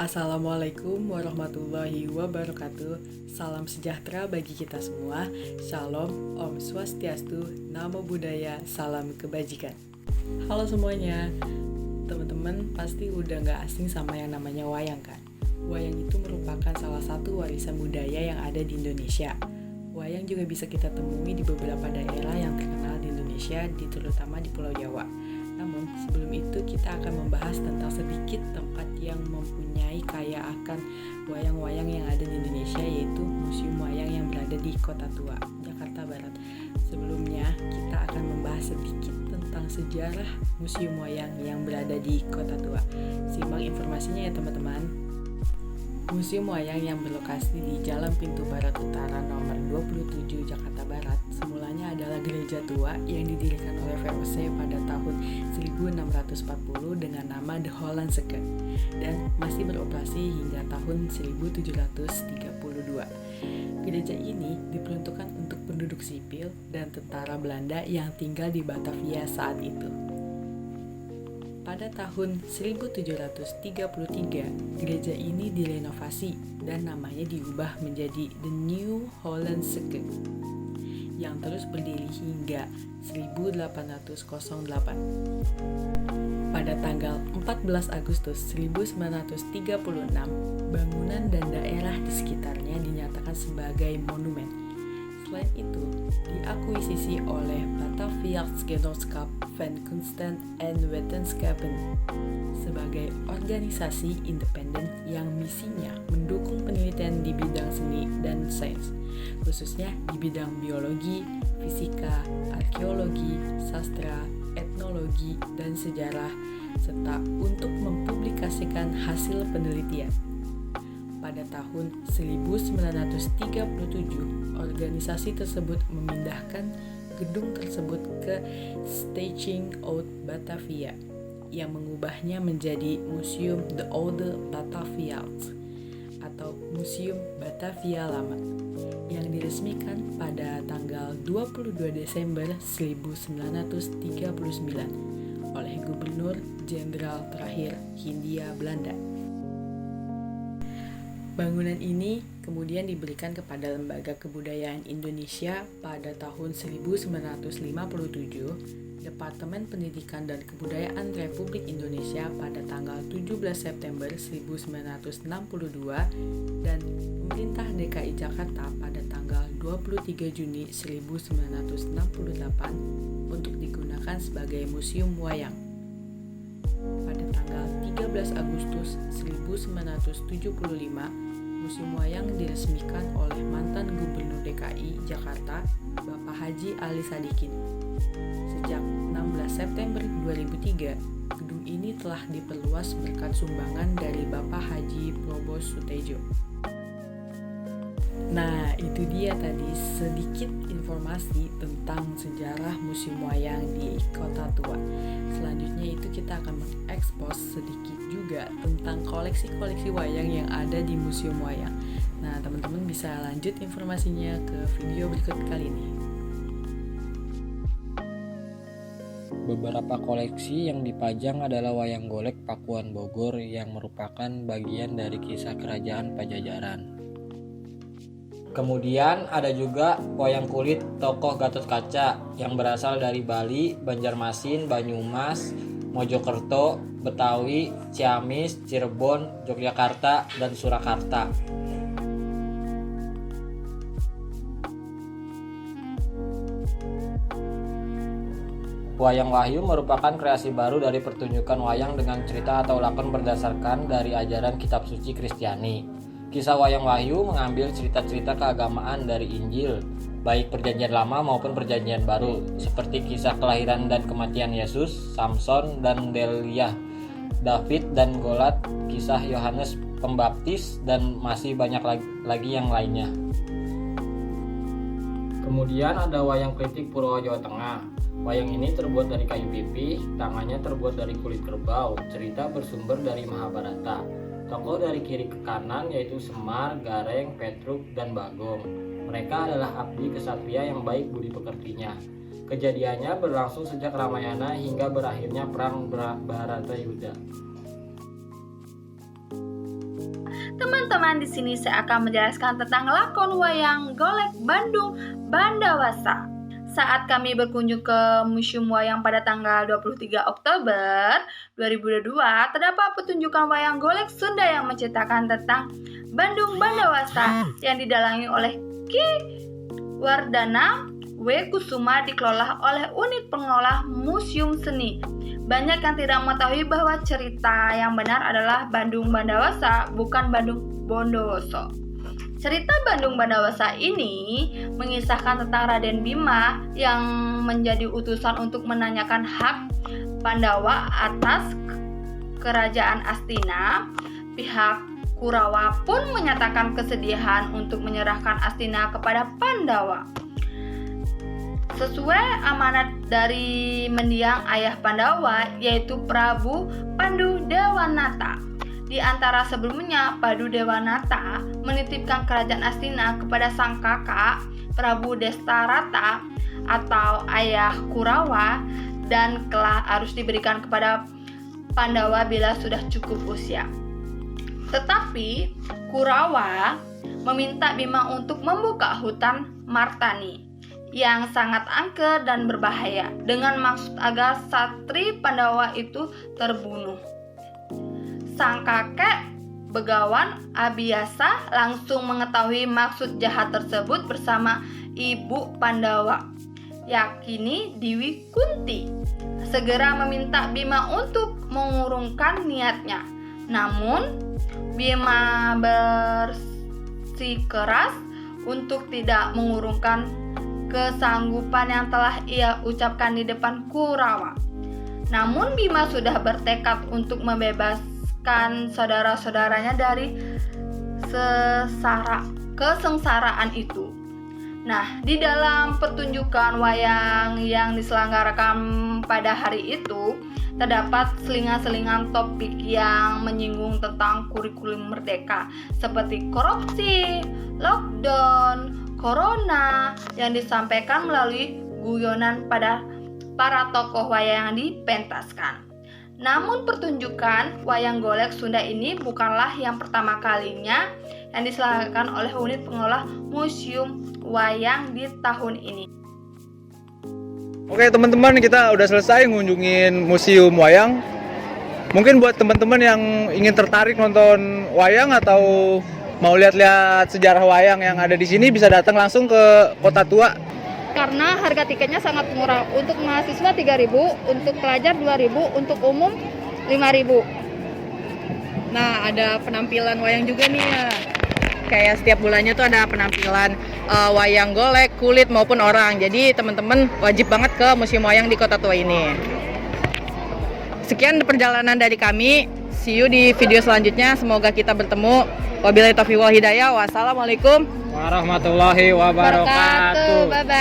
Assalamualaikum warahmatullahi wabarakatuh. Salam sejahtera bagi kita semua. Shalom, Om Swastiastu, Namo Buddhaya, salam kebajikan. Halo semuanya. Teman-teman pasti udah gak asing sama yang namanya wayang kan? Wayang itu merupakan salah satu warisan budaya yang ada di Indonesia. Wayang juga bisa kita temui di beberapa daerah yang terkenal di Indonesia, terutama di Pulau Jawa. Namun sebelum itu kita akan membahas tentang sedikit tempat yang mempunyai kaya akan wayang-wayang yang ada di Indonesia, yaitu Museum Wayang yang berada di Kota Tua, Jakarta Barat. Sebelumnya kita akan membahas sedikit tentang sejarah Museum Wayang yang berada di Kota Tua. Simak informasinya ya teman-teman. Museum Wayang yang berlokasi di Jalan Pintu Barat Utara nomor 27 Jakarta Barat semulanya adalah gereja tua yang didirikan oleh VOC pada tahun 1640 dengan nama The Hollandse Kerk dan masih beroperasi hingga tahun 1732. Gereja ini diperuntukkan untuk penduduk sipil dan tentara Belanda yang tinggal di Batavia saat itu. Pada tahun 1733, gereja ini direnovasi dan namanya diubah menjadi The New Hollandse Kerk yang terus berdiri hingga 1808. Pada tanggal 14 Agustus 1936, bangunan dan daerah di sekitarnya dinyatakan sebagai monumen. Selain itu, diakuisisi oleh Bataviaarsgenootschap van Kunsten en Wetenschappen sebagai organisasi independen yang misinya mendukung penelitian di bidang seni dan sains, khususnya di bidang biologi, fisika, arkeologi, sastra, etnologi, dan sejarah, serta untuk mempublikasikan hasil penelitian. Pada tahun 1937, organisasi tersebut memindahkan gedung tersebut ke Stichting Oud Batavia yang mengubahnya menjadi Museum de Oude Bataviaans atau Museum Batavia Lama yang diresmikan pada tanggal 22 Desember 1939 oleh Gubernur Jenderal terakhir Hindia Belanda. Bangunan ini kemudian diberikan kepada Lembaga Kebudayaan Indonesia pada tahun 1957, Departemen Pendidikan dan Kebudayaan Republik Indonesia pada tanggal 17 September 1962, dan Pemerintah DKI Jakarta pada tanggal 23 Juni 1968 untuk digunakan sebagai Museum Wayang. Pada tanggal 13 Agustus 1975, Museum Wayang diresmikan oleh mantan Gubernur DKI Jakarta, Bapak Haji Ali Sadikin. Sejak 16 September 2003, gedung ini telah diperluas berkat sumbangan dari Bapak Haji Probos Sutejo. Nah, itu dia tadi sedikit informasi tentang sejarah Museum Wayang di Kota Tua. Selanjutnya itu kita akan mengekspos sedikit juga tentang koleksi-koleksi wayang yang ada di Museum Wayang. Nah, teman-teman bisa lanjut informasinya ke video berikut kali ini. Beberapa koleksi yang dipajang adalah wayang golek Pakuan Bogor yang merupakan bagian dari kisah kerajaan Pajajaran. Kemudian ada juga wayang kulit tokoh Gatot Kaca yang berasal dari Bali, Banjarmasin, Banyumas, Mojokerto, Betawi, Ciamis, Cirebon, Yogyakarta, dan Surakarta. Wayang Wahyu merupakan kreasi baru dari pertunjukan wayang dengan cerita atau lakon berdasarkan dari ajaran kitab suci Kristiani. Kisah Wayang Wahyu mengambil cerita-cerita keagamaan dari Injil, baik Perjanjian Lama maupun Perjanjian Baru, seperti kisah kelahiran dan kematian Yesus, Samson dan Delia, David dan Goliat, kisah Yohanes Pembaptis, dan masih banyak lagi yang lainnya. Kemudian ada wayang klitik Purwo Jawa Tengah. Wayang ini terbuat dari kayu pipih, tangannya terbuat dari kulit kerbau. Cerita bersumber dari Mahabharata. Tokoh dari kiri ke kanan yaitu Semar, Gareng, Petruk, dan Bagong. Mereka adalah abdi kesatria yang baik budi pekertinya. Kejadiannya berlangsung sejak Ramayana hingga berakhirnya perang Bharatayuddha. Teman-teman, di sini saya akan menjelaskan tentang lakon wayang golek Bandung Bandawasa. Saat kami berkunjung ke Museum Wayang pada tanggal 23 Oktober 2022, terdapat pertunjukan wayang golek Sunda yang menceritakan tentang Bandung Bandawasa yang didalangi oleh Ki Wardana W. Kusuma, dikelola oleh unit pengelola Museum Seni. Banyak yang tidak mengetahui bahwa cerita yang benar adalah Bandung Bandawasa, bukan Bandung Bondowoso. Cerita Bandung Bandawasa ini mengisahkan tentang Raden Bima yang menjadi utusan untuk menanyakan hak Pandawa atas kerajaan Astina. Pihak Kurawa pun menyatakan kesedihan untuk menyerahkan Astina kepada Pandawa. Sesuai amanat dari mendiang ayah Pandawa, yaitu Prabu Pandu Dewanata. Di antara sebelumnya, Pandu Dewanata menitipkan kerajaan Astina kepada sang kakak Prabu Destarata atau ayah Kurawa, dan kelak harus diberikan kepada Pandawa bila sudah cukup usia. Tetapi Kurawa meminta Bima untuk membuka hutan Martani yang sangat angker dan berbahaya, dengan maksud agar satri Pandawa itu terbunuh. Sang kakek Begawan Abiyasa langsung mengetahui maksud jahat tersebut bersama ibu Pandawa, yakni Dewi Kunti, segera meminta Bima untuk mengurungkan niatnya. Namun Bima bersikeras untuk tidak mengurungkan kesanggupan yang telah ia ucapkan di depan Kurawa. Namun Bima sudah bertekad untuk membebaskan saudara-saudaranya dari kesengsaraan itu. Nah, di dalam pertunjukan wayang yang diselenggarakan pada hari itu, terdapat selingan-selingan topik yang menyinggung tentang kurikulum merdeka, seperti korupsi, lockdown, corona, yang disampaikan melalui guyonan pada para tokoh wayang yang dipentaskan. Namun pertunjukan wayang golek Sunda ini bukanlah yang pertama kalinya yang diselenggarakan oleh unit pengelola Museum Wayang di tahun ini. Oke teman-teman, kita udah selesai ngunjungin Museum Wayang. Mungkin buat teman-teman yang ingin tertarik nonton wayang atau mau lihat-lihat sejarah wayang yang ada di sini, bisa datang langsung ke Kota Tua. Karena harga tiketnya sangat murah. Untuk mahasiswa 3.000, untuk pelajar 2.000, untuk umum 5.000. Nah, ada penampilan wayang juga nih ya. Kayak setiap bulannya tuh ada penampilan wayang golek, kulit maupun orang. Jadi teman-teman wajib banget ke Museum Wayang di Kota Tua ini. Sekian perjalanan dari kami. See you di video selanjutnya. Semoga kita bertemu. Wabillahi taufiq wal hidayah. Wassalamualaikum warahmatullahi wabarakatuh. Bye-bye.